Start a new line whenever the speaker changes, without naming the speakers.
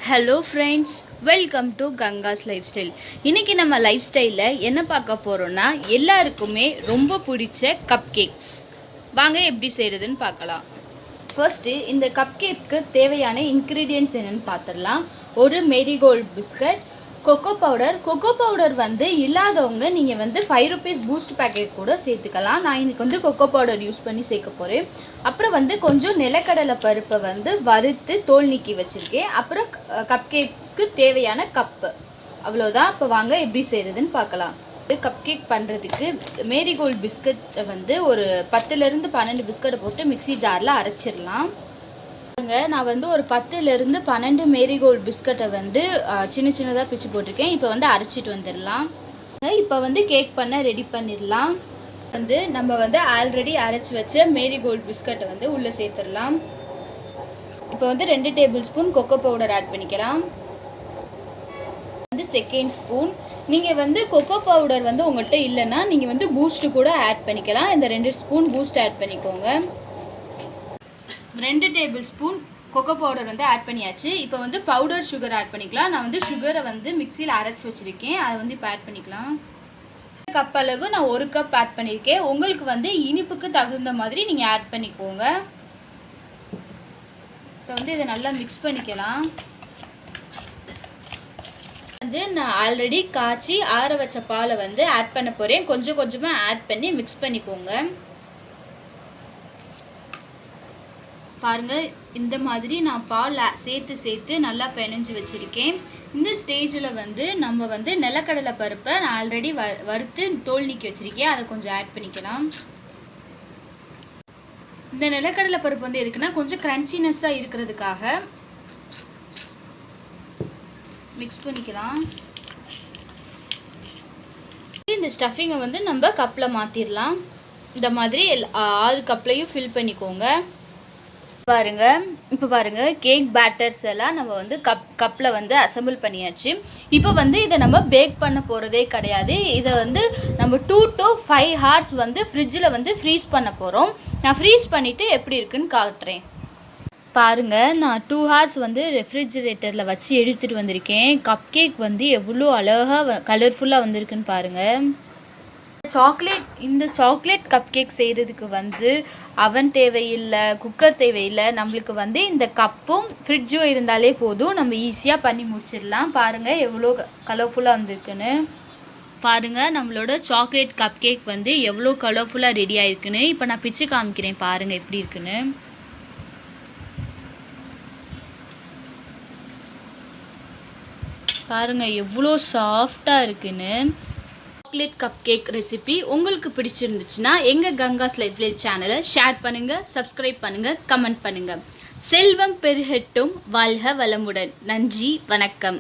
Hello friends, welcome to Gangas life style. இன்றைக்கி நம்ம life ஸ்டைலில் என்ன பார்க்க போகிறோன்னா, எல்லாருக்குமே ரொம்ப பிடிச்ச கப் கேக்ஸ். வாங்க எப்படி செய்கிறதுன்னு பார்க்கலாம். ஃபர்ஸ்ட்டு இந்த கப் கேக்கு தேவையான இன்க்ரீடியன்ட்ஸ் என்னென்னு பார்த்துடலாம். ஒரு மேரிகோல்டு பிஸ்கட், கொக்கோ பவுடர் வந்து இல்லாதவங்க நீங்கள் வந்து 5 rupees பூஸ்ட் பேக்கெட் கூட சேர்த்துக்கலாம். நான் இன்றைக்கி வந்து கொக்கோ பவுடர் யூஸ் பண்ணி சேர்க்க போகிறேன். அப்புறம் வந்து கொஞ்சம் நிலக்கடலை பருப்பை வந்து வறுத்து தோல் நீக்கி வச்சுருக்கேன். அப்புறம் கப் கேக்ஸ்க்கு தேவையான கப்பு, அவ்வளோதான். இப்போ வாங்க எப்படி செய்கிறதுன்னு பார்க்கலாம். கப் கேக் பண்ணுறதுக்கு மேரிகோல்டு பிஸ்கட்டை வந்து ஒரு 10லேருந்து 12 பிஸ்கட்டை போட்டு மிக்ஸி ஜாரில் அரைச்சிடலாம். நான் வந்து ஒரு 10லேருந்து 12 மேரிகோல்டு பிஸ்கட்டை வந்து சின்னதாக பிச்சு போட்டிருக்கேன். இப்போ வந்து அரைச்சிட்டு வந்துடலாம். இப்போ வந்து கேக் பண்ண ரெடி பண்ணிடலாம். வந்து நம்ம வந்து ஆல்ரெடி அரைச்சி வச்ச மேரிகோல்டு பிஸ்கட்டை வந்து உள்ளே சேர்த்துடலாம். இப்போ வந்து 2 table spoon cocoa powder add பண்ணிக்கலாம். வந்து செகண்ட் ஸ்பூன். நீங்கள் வந்து கொக்கோ பவுடர் வந்து உங்கள்கிட்ட இல்லைன்னா நீங்கள் வந்து பூஸ்ட்டு கூட ஆட் பண்ணிக்கலாம். இந்த 2 ஸ்பூன் பூஸ்ட் ஆட் பண்ணிக்கோங்க. 2 டேபிள் ஸ்பூன் கொக்கோ பவுடர் வந்து ஆட் பண்ணியாச்சு. இப்போ வந்து பவுடர் சுகர் ஆட் பண்ணிக்கலாம். நான் வந்து சுகரை வந்து மிக்சியில் அரைச்சி வச்சுருக்கேன். அதை வந்து இப்போ ஆட் பண்ணிக்கலாம். கப் அளவு நான் 1 கப் ஆட் பண்ணியிருக்கேன். உங்களுக்கு வந்து இனிப்புக்கு தகுந்த மாதிரி நீங்கள் ஆட் பண்ணிக்கோங்க. இப்போ வந்து இதை நல்லா மிக்ஸ் பண்ணிக்கலாம். வந்து நான் ஆல்ரெடி காய்ச்சி ஆற வச்ச பாலை வந்து ஆட் பண்ண போகிறேன். கொஞ்சம் கொஞ்சமாக ஆட் பண்ணி மிக்ஸ் பண்ணிக்கோங்க. பாருங்கள், இந்த மாதிரி நான் பால் சேர்த்து நல்லா பிணைஞ்சு வச்சுருக்கேன். இந்த ஸ்டேஜில் வந்து நம்ம வந்து நிலக்கடலை பருப்பை நான் ஆல்ரெடி வறுத்து தோல் நீக்கி வச்சுருக்கேன். அதை கொஞ்சம் ஆட் பண்ணிக்கலாம். இந்த நிலக்கடலை பருப்பு வந்து எதுக்குன்னா கொஞ்சம் க்ரன்ச்சினஸ்ஸாக இருக்கிறதுக்காக மிக்ஸ் பண்ணிக்கலாம். இந்த ஸ்டஃபிங்கை வந்து நம்ம கப்பில் மாற்றிடலாம். இந்த மாதிரி 6 கப்லையும் ஃபில் பண்ணிக்கோங்க. இப்போ பாருங்கள் கேக் பேட்டர்ஸ் எல்லாம் நம்ம வந்து கப்பில் வந்து அசம்பிள் பண்ணியாச்சு. இப்போ வந்து இதை நம்ம பேக் பண்ண போகிறதே கிடையாது. இதை வந்து நம்ம 2 to 5 hours வந்து ஃப்ரிட்ஜில் வந்து ஃப்ரீஸ் பண்ண போகிறோம். நான் ஃப்ரீஸ் பண்ணிவிட்டு எப்படி இருக்குன்னு காட்டுறேன். பாருங்கள், நான் 2 hours வந்து ரெஃப்ரிஜிரேட்டரில் வச்சு எடுத்துகிட்டு வந்திருக்கேன். கப் கேக் வந்து எவ்வளோ அழகாக கலர்ஃபுல்லாக வந்திருக்குன்னு பாருங்கள். இந்த சாக்லேட் கப் கேக் செய்கிறதுக்கு வந்து அவன் தேவையில்லை, குக்கர் தேவையில்லை. நம்மளுக்கு வந்து இந்த கப்பும் ஃப்ரிட்ஜும் இருந்தாலே போதும். நம்ம ஈஸியாக பண்ணி முடிச்சிடலாம். பாருங்கள் எவ்வளோ கலர்ஃபுல்லாக வந்திருக்குன்னு. பாருங்கள், நம்மளோட சாக்லேட் கப் கேக் வந்து எவ்வளோ கலர்ஃபுல்லாக ரெடி ஆகிருக்குன்னு. இப்போ நான் பிச்சு காமிக்கிறேன். பாருங்கள் எப்படி இருக்குன்னு. பாருங்கள் எவ்வளோ சாஃப்டாக இருக்குன்னு. சாக்லேட் கப் கேக் ரெசிபி உங்களுக்கு பிடிச்சிருந்துச்சுன்னா எங்கள் கங்காஸ் லைஃப் ஸ்டைல் சேனலை ஷேர் பண்ணுங்கள், சப்ஸ்கிரைப் பண்ணுங்கள், கமெண்ட் பண்ணுங்கள். செல்வம் பெருகட்டும், வாழ்க வளமுடன். நன்றி, வணக்கம்.